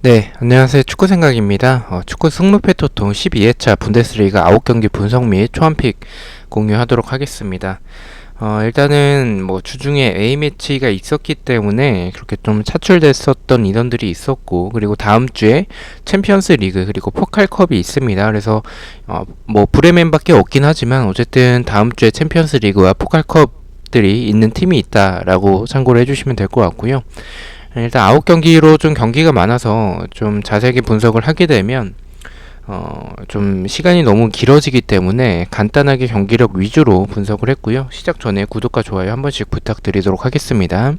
네, 안녕하세요. 축구생각입니다. 축구 승무패 토통 12회차 분데스리가 9경기 분석 및 초안픽 공유하도록 하겠습니다. 일단은 뭐 주중에 A매치가 있었기 때문에 그렇게 좀 차출됐었던 인원들이 있었고, 그리고 다음 주에 챔피언스 리그 그리고 포칼컵이 있습니다. 그래서 뭐 브레멘밖에 없긴 하지만 어쨌든 다음 주에 챔피언스 리그와 포칼컵들이 있는 팀이 있다라고 참고를 해주시면 될 것 같고요. 일단 9경기로 좀 경기가 많아서 좀 자세하게 분석을 하게 되면 좀 시간이 너무 길어지기 때문에 간단하게 경기력 위주로 분석을 했고요. 시작 전에 구독과 좋아요 한 번씩 부탁드리도록 하겠습니다.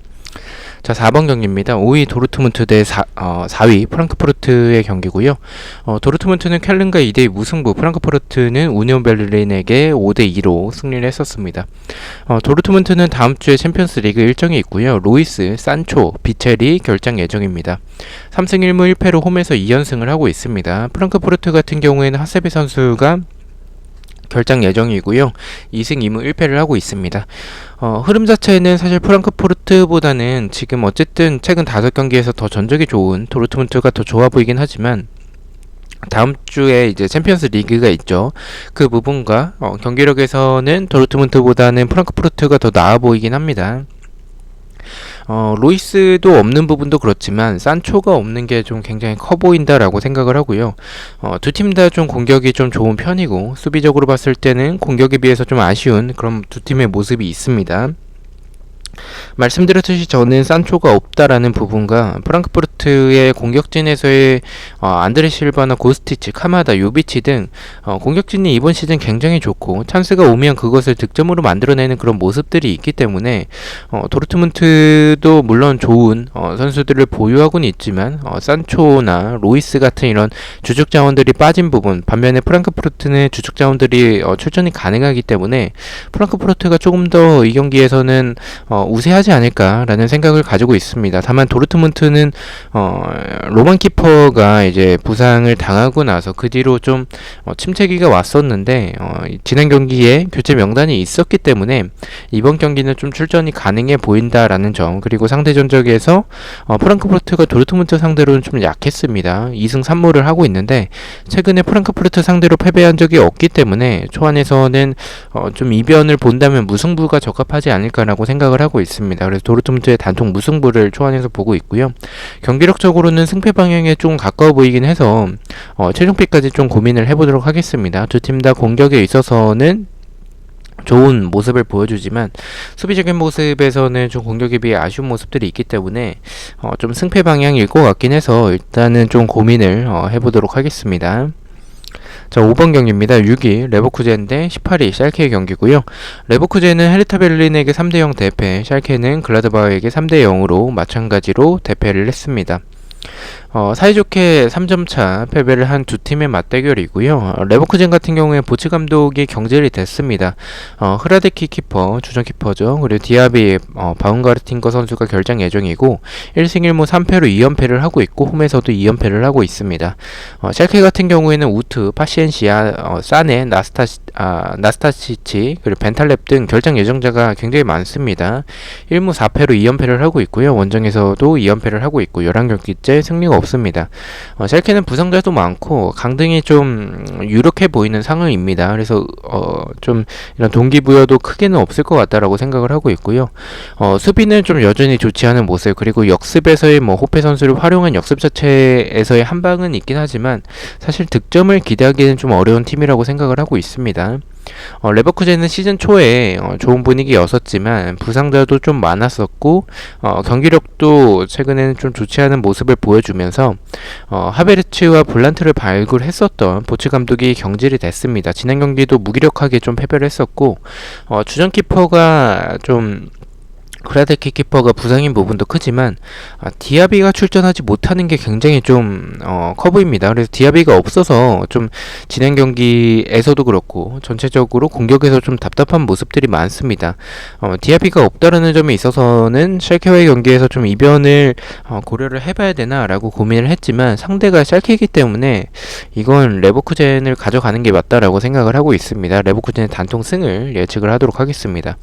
자, 4번 경기입니다. 5위 도르트문트 대 4위 프랑크푸르트의 경기고요. 도르트문트는 켈른과 2대2 무승부, 프랑크푸르트는 우니온 베를린에게 5대2로 승리를 했었습니다. 도르트문트는 다음 주에 챔피언스 리그 일정이 있고요. 로이스, 산초, 비첼이 결장 예정입니다. 3승 1무 1패로 홈에서 2연승을 하고 있습니다. 프랑크푸르트 같은 경우에는 하세베 선수가 결장 예정이고요. 2승 2무 1패를 하고 있습니다. 흐름 자체는 사실 프랑크푸르트보다는 지금 어쨌든 최근 5경기에서 더 전적이 좋은 도르트문트가 더 좋아 보이긴 하지만 다음 주에 이제 챔피언스 리그가 있죠. 그 부분과 경기력에서는 도르트문트보다는 프랑크푸르트가 더 나아 보이긴 합니다. 로이스도 없는 부분도 그렇지만 산초가 없는 게 좀 굉장히 커 보인다라고 생각을 하고요. 두 팀 다 좀 공격이 좀 좋은 편이고 수비적으로 봤을 때는 공격에 비해서 좀 아쉬운 그런 두 팀의 모습이 있습니다. 말씀드렸듯이 저는 산초가 없다라는 부분과 프랑크푸르트의 공격진에서의 안드레 실바나 고스티치, 카마다, 요비치 등 공격진이 이번 시즌 굉장히 좋고 찬스가 오면 그것을 득점으로 만들어내는 그런 모습들이 있기 때문에 도르트문트도 물론 좋은 선수들을 보유하고는 있지만 산초나 로이스 같은 이런 주축 자원들이 빠진 부분, 반면에 프랑크푸르트는 주축 자원들이 출전이 가능하기 때문에 프랑크푸르트가 조금 더 이 경기에서는 우세하지 않을까라는 생각을 가지고 있습니다. 다만 도르트문트는 로만 키퍼가 이제 부상을 당하고 나서 그 뒤로 좀 침체기가 왔었는데 지난 경기에 교체 명단이 있었기 때문에 이번 경기는 좀 출전이 가능해 보인다라는 점, 그리고 상대 전적에서 프랑크푸르트가 도르트문트 상대로는 좀 약했습니다. 2승 3무를 하고 있는데 최근에 프랑크푸르트 상대로 패배한 적이 없기 때문에 초안에서는 좀 이변을 본다면 무승부가 적합하지 않을까라고 생각을 하고 있습니다. 그래서 도르트문트의 단통 무승부를 초안해서 보고 있고요. 경기력적으로는 승패 방향에 좀 가까워 보이긴 해서 최종픽까지 좀 고민을 해보도록 하겠습니다. 두 팀 다 공격에 있어서는 좋은 모습을 보여주지만 수비적인 모습에서는 좀 공격에 비해 아쉬운 모습들이 있기 때문에 좀 승패 방향일 것 같긴 해서 일단은 좀 고민을 해보도록 하겠습니다. 자, 5번 경기입니다. 6위 레버쿠젠 대 18위 샬케의 경기고요. 레버쿠젠은 헤르타 베를린에게 3대0 대패, 샬케는 글라드바흐에게 3대0으로 마찬가지로 대패를 했습니다. 사이좋게 3점차 패배를 한 두 팀의 맞대결이고요. 레버쿠젠 같은 경우에 보츠 감독이 경질이 됐습니다. 흐라데키 키퍼, 주전 키퍼죠. 그리고 디아비, 바움가르팅거 선수가 결장 예정이고 1승 1무 3패로 2연패를 하고 있고 홈에서도 2연패를 하고 있습니다. 샬케 같은 경우에는 우트, 파시엔시아, 사네, 나스타시치, 그리고 벤탈렙 등 결장 예정자가 굉장히 많습니다. 1무 4패로 2연패를 하고 있고요. 원정에서도 2연패를 하고 있고 11경기째 승리가 없습니다. 샬케는 부상자도 많고 강등이 좀 유력해 보이는 상황입니다. 그래서 좀 이런 동기부여도 크게는 없을 것 같다라고 생각을 하고 있고요. 수비는 좀 여전히 좋지 않은 모습, 그리고 역습에서의 뭐 호페 선수를 활용한 역습 자체에서의 한 방은 있긴 하지만 사실 득점을 기대하기는 좀 어려운 팀이라고 생각을 하고 있습니다. 레버쿠젠은 시즌 초에 좋은 분위기였었지만 부상자도 좀 많았었고 경기력도 최근에는 좀 좋지 않은 모습을 보여주면서 하베르츠와 블란트를 발굴했었던 보츠 감독이 경질이 됐습니다. 지난 경기도 무기력하게 좀 패배를 했었고 주전 키퍼가 좀 그라데키 키퍼가 부상인 부분도 크지만 디아비가 출전하지 못하는 게 굉장히 좀 커 보입니다. 그래서 디아비가 없어서 좀 지난 경기에서도 그렇고 전체적으로 공격에서 좀 답답한 모습들이 많습니다. 디아비가 없다라는 점에 있어서는 샬케와의 경기에서 좀 이변을 고려를 해봐야 되나라고 고민을 했지만 상대가 샬케이기 때문에 이건 레버쿠젠을 가져가는 게 맞다라고 생각을 하고 있습니다. 레버쿠젠의 단통 승을 예측을 하도록 하겠습니다.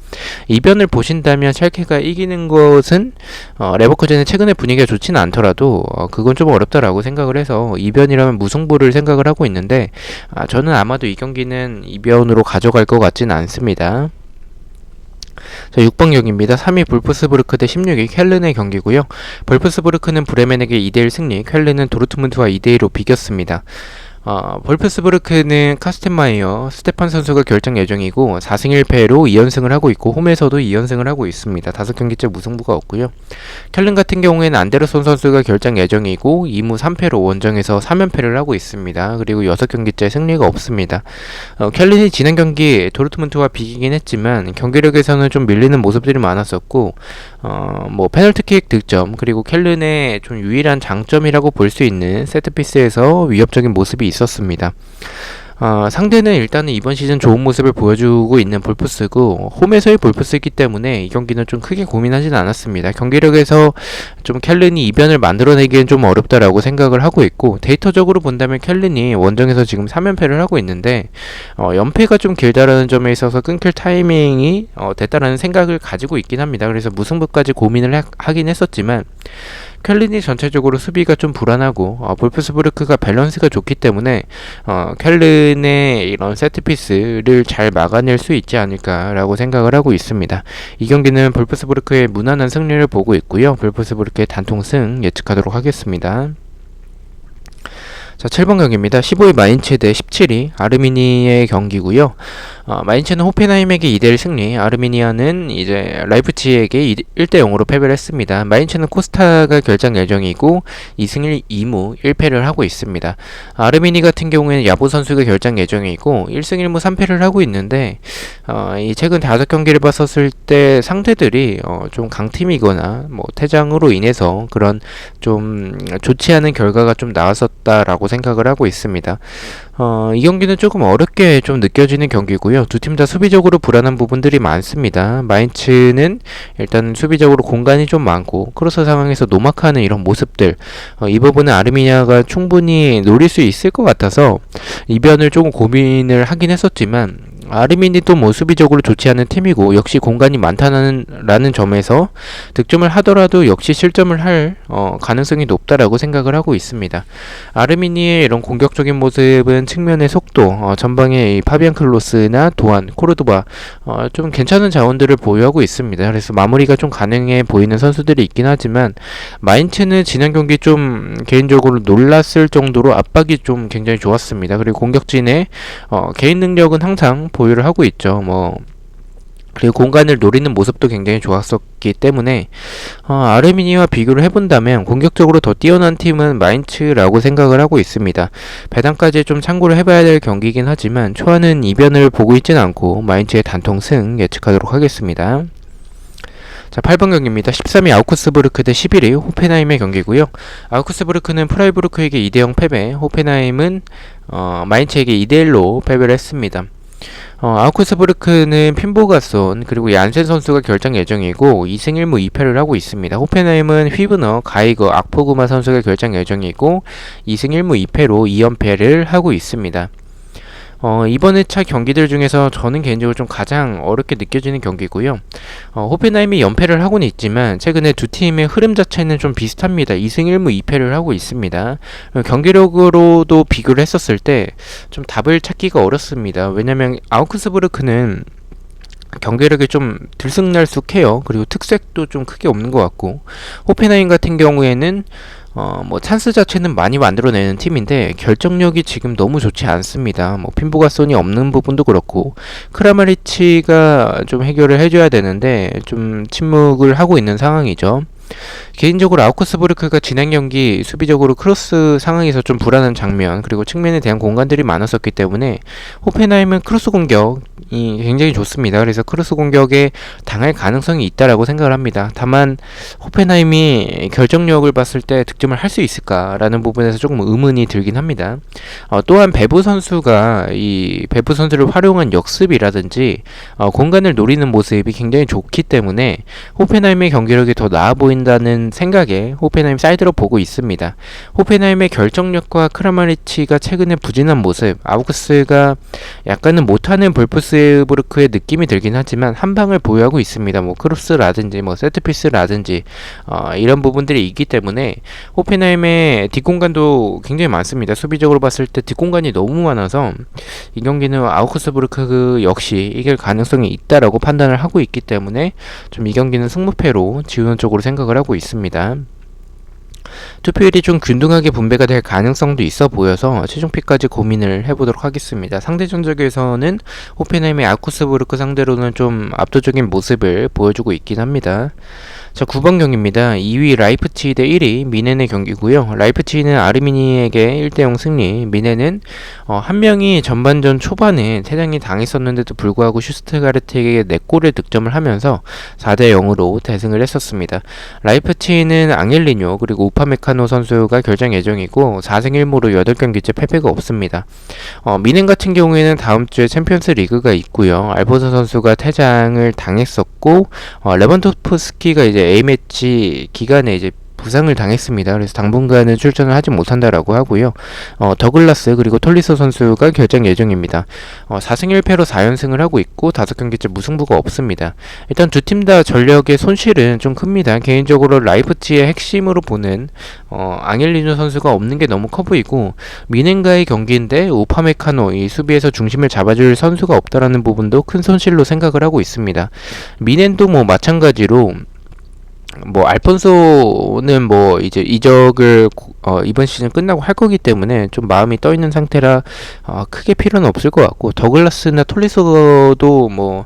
이변을 보신다면 샬케가 켈른이가 이기는 것은 레버쿠젠의 최근에 분위기가 좋지는 않더라도 그건 좀 어렵다라고 생각을 해서 이변이라면 무승부를 생각을 하고 있는데 저는 아마도 이 경기는 이변으로 가져갈 것 같지는 않습니다. 자, 6번 경기입니다. 3위 볼프스부르크 대 16위 켈른의 경기고요. 볼프스부르크는 브레멘에게 2대1 승리, 켈른은 도르트문트와 2대1로 비겼습니다. 볼프스부르크는 카스텐마이어, 스테판 선수가 결정 예정이고 4승 1패로 2연승을 하고 있고 홈에서도 2연승을 하고 있습니다. 5경기째 무승부가 없고요. 켈른 같은 경우에는 안데르손 선수가 결정 예정이고 2무 3패로 원정에서 3연패를 하고 있습니다. 그리고 6경기째 승리가 없습니다. 켈른이 지난 경기 도르트문트와 비기긴 했지만 경기력에서는 좀 밀리는 모습들이 많았었고 페널티킥 득점 그리고 켈른의 좀 유일한 장점이라고 볼 수 있는 세트피스에서 위협적인 모습이 있었습니다. 상대는 일단은 이번 시즌 좋은 모습을 보여주고 있는 볼프스고 홈에서의 볼프스이기 때문에 이 경기는 좀 크게 고민하지는 않았습니다. 경기력에서 좀 켈른이 이변을 만들어내기엔 좀 어렵다라고 생각을 하고 있고 데이터적으로 본다면 켈른이 원정에서 지금 3연패를 하고 있는데 연패가 좀 길다라는 점에 있어서 끊길 타이밍이 됐다라는 생각을 가지고 있긴 합니다. 그래서 무승부까지 고민을 하긴 했었지만 켈른이 전체적으로 수비가 좀 불안하고 볼프스부르크가 밸런스가 좋기 때문에 켈른의 이런 세트피스를 잘 막아낼 수 있지 않을까라고 생각을 하고 있습니다. 이 경기는 볼프스부르크의 무난한 승리를 보고 있고요. 볼프스부르크의 단통승 예측하도록 하겠습니다. 자, 7번 경기입니다. 15위 마인츠 대 17위 아르미니의 경기고요. 마인츠는 호펜하임에게 2대1 승리, 아르미니아는 이제 라이프치히에게 1대0으로 패배를 했습니다. 마인츠는 코스타가 결장 예정이고 2승 1, 2무 1패를 하고 있습니다. 아르미니 같은 경우에는 야보 선수가 결장 예정이고 1승 1무 3패를 하고 있는데 이 최근 5경기를 봤었을 때 상대들이 좀 강팀이거나 퇴장으로 인해서 그런 좀 좋지 않은 결과가 좀 나왔었다라고 생각을 하고 있습니다. 이 경기는 조금 어렵게 좀 느껴지는 경기고요. 두 팀 다 수비적으로 불안한 부분들이 많습니다. 마인츠는 일단 수비적으로 공간이 좀 많고 크로스 상황에서 노마크하는 이런 모습들 이 부분은 아르미니아가 충분히 노릴 수 있을 것 같아서 이변을 조금 고민을 하긴 했었지만 아르미니도 수비적으로 좋지 않은 팀이고 역시 공간이 많다는 점에서 득점을 하더라도 역시 실점을 할 가능성이 높다라고 생각을 하고 있습니다. 아르미니의 이런 공격적인 모습은 측면의 속도, 전방의 이 파비안 클로스나 도안, 코르도바 좀 괜찮은 자원들을 보유하고 있습니다. 그래서 마무리가 좀 가능해 보이는 선수들이 있긴 하지만 마인츠는 지난 경기 좀 개인적으로 놀랐을 정도로 압박이 좀 굉장히 좋았습니다. 그리고 공격진의 개인 능력은 항상 보유를 하고 있죠. 그리고 공간을 노리는 모습도 굉장히 좋았었기 때문에 아르미니와 비교를 해본다면 공격적으로 더 뛰어난 팀은 마인츠라고 생각을 하고 있습니다. 배당까지 좀 참고를 해봐야 될 경기이긴 하지만 초안은 이변을 보고 있지는 않고 마인츠의 단통승 예측하도록 하겠습니다. 자, 8번 경기입니다. 13위 아우크스부르크 대 11위 호펜하임의 경기고요. 아우크스부르크는 프라이부르크에게 2대0 패배, 호펜하임은 마인츠에게 2대1로 패배를 했습니다. 아우크스부르크는 핀보가손 그리고 얀센 선수가 결정 예정이고 2승 1무 2패를 하고 있습니다. 호펜하임은 휘브너, 가이거, 악포그마 선수가 결정 예정이고 2승 1무 2패로 2연패를 하고 있습니다. 이번 회차 경기들 중에서 저는 개인적으로 좀 가장 어렵게 느껴지는 경기고요. 호펜하임이 연패를 하고는 있지만 최근에 두 팀의 흐름 자체는 좀 비슷합니다. 2승 1무 2패를 하고 있습니다. 경기력으로도 비교를 했었을 때 좀 답을 찾기가 어렵습니다. 왜냐면 아우크스부르크는 경기력이 좀 들쑥날쑥해요. 그리고 특색도 좀 크게 없는 것 같고 호펜하임 같은 경우에는 찬스 자체는 많이 만들어내는 팀인데 결정력이 지금 너무 좋지 않습니다. 핀보가손이 없는 부분도 그렇고 크라마리치가 좀 해결을 해줘야 되는데 좀 침묵을 하고 있는 상황이죠. 개인적으로 아우크스부르크가 지난 경기 수비적으로 크로스 상황에서 좀 불안한 장면 그리고 측면에 대한 공간들이 많았었기 때문에 호펜하임은 크로스 공격이 굉장히 좋습니다. 그래서 크로스 공격에 당할 가능성이 있다라고 생각을 합니다. 다만 호펜하임이 결정력을 봤을 때 득점을 할 수 있을까라는 부분에서 조금 의문이 들긴 합니다. 또한 베부 선수가 이 베부 선수를 활용한 역습이라든지 공간을 노리는 모습이 굉장히 좋기 때문에 호펜하임의 경기력이 더 나아 보이는 보인다는 생각에 호펜하임 사이드로 보고 있습니다. 호펜하임의 결정력과 크라마리치가 최근에 부진한 모습, 아우크스가 약간은 못하는 볼프스부르크의 느낌이 들긴 하지만 한 방을 보유하고 있습니다. 뭐 크로스라든지 뭐 세트피스라든지 이런 부분들이 있기 때문에 호펜하임의 뒷공간도 굉장히 많습니다. 수비적으로 봤을 때 뒷공간이 너무 많아서 이 경기는 아우크스부르크 역시 이길 가능성이 있다라고 판단을 하고 있기 때문에 좀 이 경기는 승무패로 지우는 쪽으로 생각을 하고 있습니다. 투표율이 좀 균등하게 분배가 될 가능성도 있어 보여서 최종픽까지 고민을 해보도록 하겠습니다. 상대 전적에서는 호펜하임의 아우크스부르크 상대로는 좀 압도적인 모습을 보여주고 있긴 합니다. 자, 9번 경기입니다. 2위 라이프치히 대 1위 미넨의 경기고요. 라이프치히는 아르미니에게 1대0 승리, 미넨은 한 명이 전반전 초반에 퇴장이 당했었는데도 불구하고 슈스트가르트에게 4골을 득점을 하면서 4대0으로 대승을 했었습니다. 라이프치히는 앙헬리뇨 그리고 우파메카노 선수가 결정 예정이고 4승 1무로 8경기째 패배가 없습니다. 미넨 같은 경우에는 다음 주에 챔피언스 리그가 있고요. 알보서 선수가 퇴장을 당했었고 레반도프스키가 이제 A매치 기간에 이제 부상을 당했습니다. 그래서 당분간은 출전을 하지 못한다라고 하고요. 더글라스 그리고 톨리소 선수가 결정 예정입니다. 4승 1패로 4연승을 하고 있고 5경기째 무승부가 없습니다. 일단 두 팀 다 전력의 손실은 좀 큽니다. 개인적으로 라이프치히의 핵심으로 보는 앙헬리뇨 선수가 없는 게 너무 커 보이고 미넨과의 경기인데 우파메카노 이 수비에서 중심을 잡아줄 선수가 없다라는 부분도 큰 손실로 생각을 하고 있습니다. 미넨도 뭐 마찬가지로 뭐 알폰소는 뭐 이제 이적을 이번 시즌 끝나고 할 거기 때문에 좀 마음이 떠 있는 상태라 크게 필요는 없을 것 같고 더글라스나 톨리소도 뭐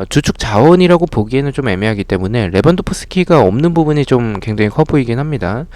주축 자원이라고 보기에는 좀 애매하기 때문에 레반도프스키가 없는 부분이 좀 굉장히 커 보이긴 합니다.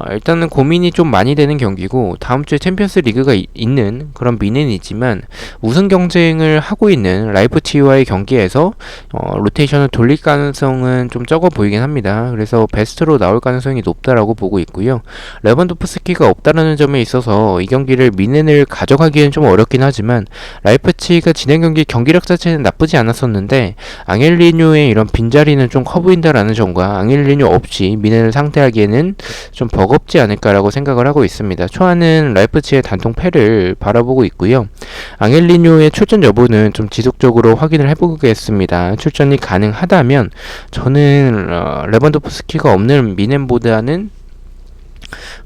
일단은 고민이 좀 많이 되는 경기고 다음 주에 챔피언스 리그가 있는 그런 미넨이지만 우승 경쟁을 하고 있는 라이프치히와의 경기에서 로테이션을 돌릴 가능성은 좀 적어 보이긴 합니다. 그래서 베스트로 나올 가능성이 높다라고 보고 있고요. 레반도프스키가 없다라는 점에 있어서 이 경기를 미넨을 가져가기엔 좀 어렵긴 하지만 라이프치히가 진행 경기 경기력 자체는 나쁘지 않았었는데 앙헬리뇨의 이런 빈자리는 좀 커 보인다라는 점과 앙헬리뇨 없이 미넨을 상대하기에는 좀 버겁지 않을까라고 생각을 하고 있습니다. 초안은 라이프치히의 단통 패를 바라보고 있고요. 앙헬리뇨의 출전 여부는 좀 지속적으로 확인을 해보겠습니다. 출전이 가능하다면 저는 레반도프스키가 없는 미넨보다는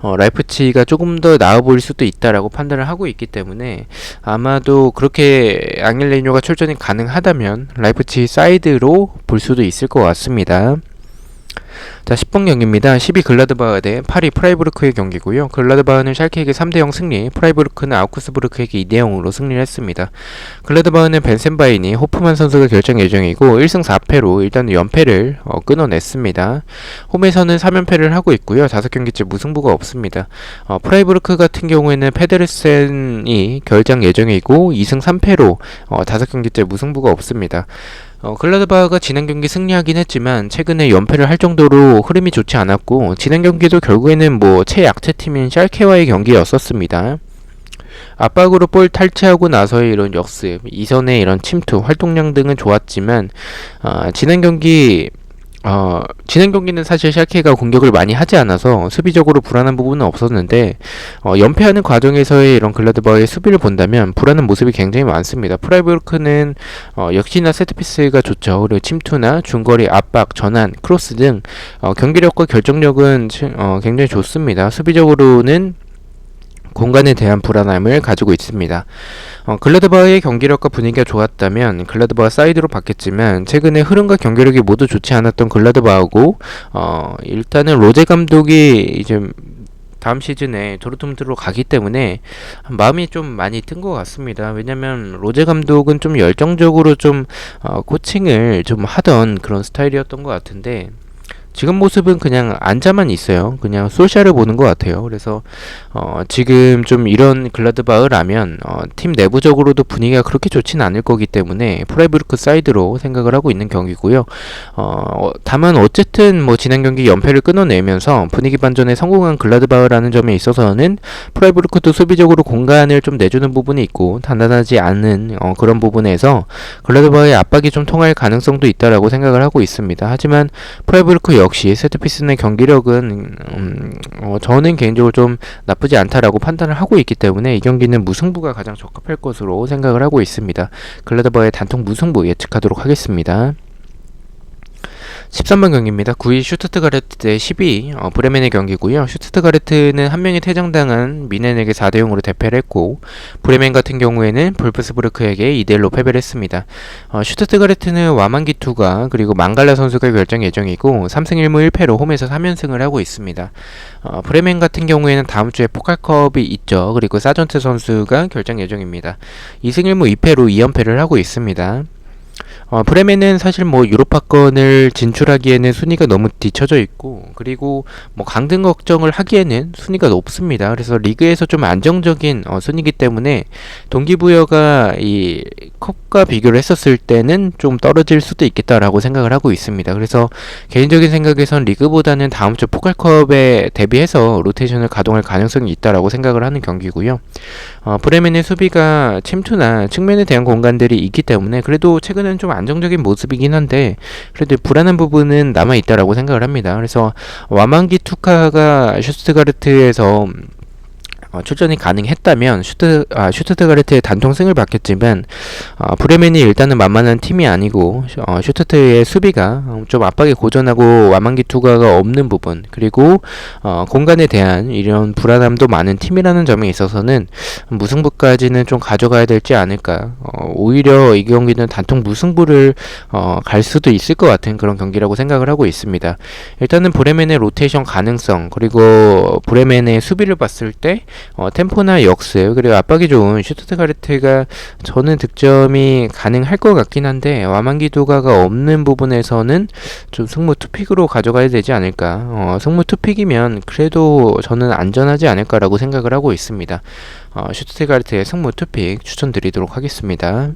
라이프치히가 조금 더 나아 보일 수도 있다라고 판단을 하고 있기 때문에 아마도 그렇게 앙헬리뇨가 출전이 가능하다면 라이프치히 사이드로 볼 수도 있을 것 같습니다. 자, 10번 경기입니다. 12 글라드바흐 대 8위 프라이부르크의 경기고요. 글라드바흐는 샬케에게 3대0 승리, 프라이부르크는 아우크스부르크에게 2대0으로 승리를 했습니다. 글라드바흐는 벤센바이니, 호프만 선수가 결정 예정이고 1승 4패로 일단 연패를 끊어냈습니다. 홈에서는 3연패를 하고 있고요. 5경기째 무승부가 없습니다. 프라이부르크 같은 경우에는 페데르센이 결장 예정이고 2승 3패로 5경기째 무승부가 없습니다. 글라드바흐가 지난 경기 승리하긴 했지만 최근에 연패를 할 정도로 흐름이 좋지 않았고 지난 경기도 결국에는 뭐 최약체 팀인 샬케와의 경기였었습니다. 압박으로 볼 탈취하고 나서의 이런 역습, 이선의 이런 침투, 활동량 등은 좋았지만 지난 경기는 사실 샬케가 공격을 많이 하지 않아서 수비적으로 불안한 부분은 없었는데 연패하는 과정에서의 이런 글라드바흐의 수비를 본다면 불안한 모습이 굉장히 많습니다. 프라이부르크는 역시나 세트피스가 좋죠. 그리고 침투나 중거리 압박, 전환, 크로스 등 경기력과 결정력은 굉장히 좋습니다. 수비적으로는 공간에 대한 불안함을 가지고 있습니다. 글라드바흐의 경기력과 분위기가 좋았다면 글라드바흐 사이드로 바뀌었지만 최근에 흐름과 경기력이 모두 좋지 않았던 글라드바흐고 일단은 로제 감독이 이제 다음 시즌에 도르트문트로 가기 때문에 마음이 좀 많이 뜬 것 같습니다. 왜냐면 로제 감독은 좀 열정적으로 좀 코칭을 좀 하던 그런 스타일이었던 것 같은데 지금 모습은 그냥 앉아만 있어요. 그냥 솔샤를 보는 것 같아요. 그래서 지금 좀 이런 글라드바흐라면 팀 내부적으로도 분위기가 그렇게 좋지는 않을 거기 때문에 프라이부르크 사이드로 생각을 하고 있는 경기고요. 다만 어쨌든 뭐 지난 경기 연패를 끊어내면서 분위기 반전에 성공한 글라드바흐라는 점에 있어서는 프라이부르크도 수비적으로 공간을 좀 내주는 부분이 있고 단단하지 않은 그런 부분에서 글라드바흐의 압박이 좀 통할 가능성도 있다라고 생각을 하고 있습니다. 하지만 프라이부르크 역시 세트피스 내 경기력은 저는 개인적으로 좀 나쁘지 않다라고 판단을 하고 있기 때문에 이 경기는 무승부가 가장 적합할 것으로 생각을 하고 있습니다. 글라드바의 단통 무승부 예측하도록 하겠습니다. 13번 경기입니다. 9위 슈투트가르트 대 12위 브레멘의 경기고요. 슈투트가르트는 한 명이 퇴장당한 미넨에게 4대0으로 대패를 했고 브레멘 같은 경우에는 볼프스부르크에게 2대1로 패배를 했습니다. 슈투트가르트는 와만기투가 그리고 망갈라 선수가 결정 예정이고 3승 1무 1패로 홈에서 3연승을 하고 있습니다. 브레멘 같은 경우에는 다음 주에 포칼컵이 있죠. 그리고 사전트 선수가 결정 예정입니다. 2승 1무 2패로 2연패를 하고 있습니다. 브레멘은 사실 유로파권을 진출하기에는 순위가 너무 뒤쳐져 있고 그리고 강등 걱정을 하기에는 순위가 높습니다. 그래서 리그에서 좀 안정적인 순위이기 때문에 동기부여가 이 컵과 비교를 했었을 때는 좀 떨어질 수도 있겠다라고 생각을 하고 있습니다. 그래서 개인적인 생각에선 리그보다는 다음 주 포칼컵에 대비해서 로테이션을 가동할 가능성이 있다라고 생각을 하는 경기고요. 브레멘의 수비가 침투나 측면에 대한 공간들이 있기 때문에 그래도 최근은 좀 안정적인 모습이긴 한데 그래도 불안한 부분은 남아있다라고 생각을 합니다. 그래서 와만기 투카가 슈투트가르트에서 출전이 가능했다면 슈투트가르트의 단통승을 받겠지만 브레멘이 일단은 만만한 팀이 아니고 슈투트의 수비가 좀 압박에 고전하고 와만기투가가 없는 부분 그리고 공간에 대한 이런 불안함도 많은 팀이라는 점에 있어서는 무승부까지는 좀 가져가야 되지 않을까. 오히려 이 경기는 단통 무승부를 갈 수도 있을 것 같은 그런 경기라고 생각을 하고 있습니다. 일단은 브레멘의 로테이션 가능성 그리고 브레멘의 수비를 봤을 때 템포나 역습 그리고 압박이 좋은 슈투트가르트가 저는 득점이 가능할 것 같긴 한데 와만기두가가 없는 부분에서는 좀 승무 투픽으로 가져가야 되지 않을까. 승무 투픽이면 그래도 저는 안전하지 않을까라고 생각을 하고 있습니다. 슈투트가르트의 승무 투픽 추천드리도록 하겠습니다.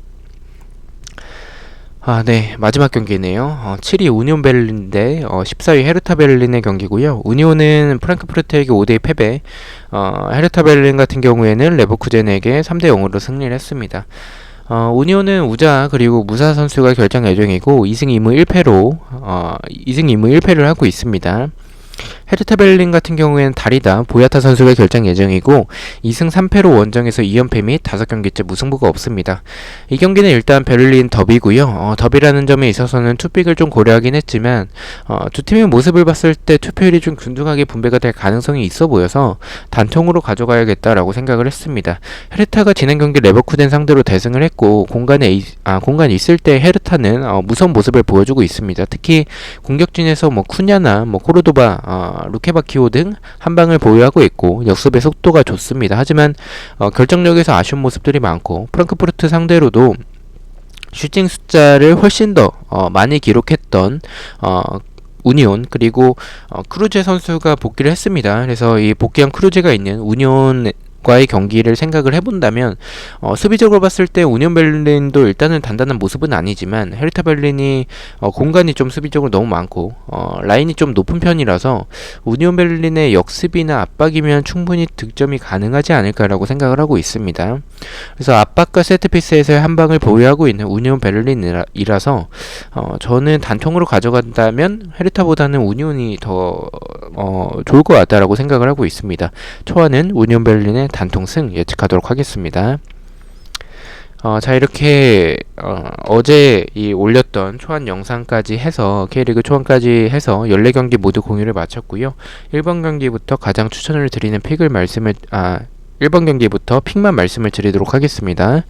네. 마지막 경기네요. 7위 우니온 베를린 대 14위 헤르타 베를린의 경기고요. 우니온은 프랑크푸르트에게 5대2 패배, 헤르타 베를린 같은 경우에는 레버쿠젠에게 3대0으로 승리를 했습니다. 우니온은 우자 그리고 무사 선수가 결정 예정이고 2승 2무 1패를 하고 있습니다. 헤르타 베를린 같은 경우에는 다리다 보야타 선수가 결정 예정이고 2승 3패로 원정에서 2연패 및 5경기째 무승부가 없습니다. 이 경기는 일단 베를린 더비고요. 더비라는 점에 있어서는 투픽을 좀 고려하긴 했지만 두 팀의 모습을 봤을 때 투표율이 좀 균등하게 분배가 될 가능성이 있어 보여서 단통으로 가져가야겠다라고 생각을 했습니다. 헤르타가 지난 경기 레버쿠젠 상대로 대승을 했고 공간이 있을 때 헤르타는 무서운 모습을 보여주고 있습니다. 특히 공격진에서 쿠냐나 코르도바 루케바키오 등 한방을 보유하고 있고 역습의 속도가 좋습니다. 하지만 결정력에서 아쉬운 모습들이 많고 프랑크푸르트 상대로도 슈팅 숫자를 훨씬 더 많이 기록했던 우니온 그리고 크루제 선수가 복귀를 했습니다. 그래서 이 복귀한 크루제가 있는 우니온 과의 경기를 생각을 해본다면 수비적으로 봤을 때 우니온 베를린도 일단은 단단한 모습은 아니지만 헤르타 베를린이 공간이 좀 수비적으로 너무 많고 라인이 좀 높은 편이라서 우니온 베를린의 역습이나 압박이면 충분히 득점이 가능하지 않을까라고 생각을 하고 있습니다. 그래서 압박과 세트피스에서의 한방을 보유하고 있는 우니온 베를린이라서 저는 단통으로 가져간다면 헤르타보다는 우니온이 더 좋을 것 같다라고 생각을 하고 있습니다. 초안은 우니온 베를린의 단통승 예측하도록 하겠습니다. 자, 이렇게 어제 올렸던 초안 영상까지 해서 K리그 초안까지 해서 14경기 모두 공유를 마쳤고요. 1번 경기부터 가장 추천을 드리는 1번 경기부터 픽만 말씀을 드리도록 하겠습니다.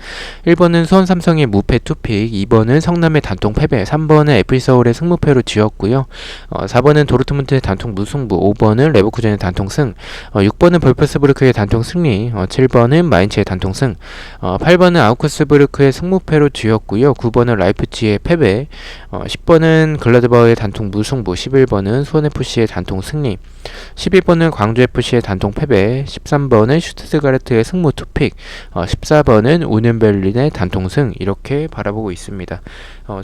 1번은 수원 삼성의 무패 투픽, 2번은 성남의 단통 패배, 3번은 FC서울의 승무패로 지었고요. 4번은 도르트문트의 단통 무승부, 5번은 레버쿠젠의 단통 승, 6번은 볼프스부르크의 단통 승리, 7번은 마인츠의 단통 승, 8번은 아우크스부르크의 승무패로 지었고요. 9번은 라이프치히의 패배, 10번은 글라드바흐의 단통 무승부, 11번은 수원FC의 단통 승리, 12번은 광주FC의 단통 패배, 13번은 슈투트가르트의 승무 투픽, 14번은 우니온 베를린의 단통승 이렇게 바라보고 있습니다.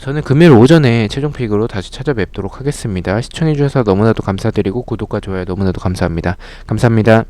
저는 금요일 오전에 최종픽으로 다시 찾아뵙도록 하겠습니다. 시청해주셔서 너무나도 감사드리고 구독과 좋아요 너무나도 감사합니다. 감사합니다.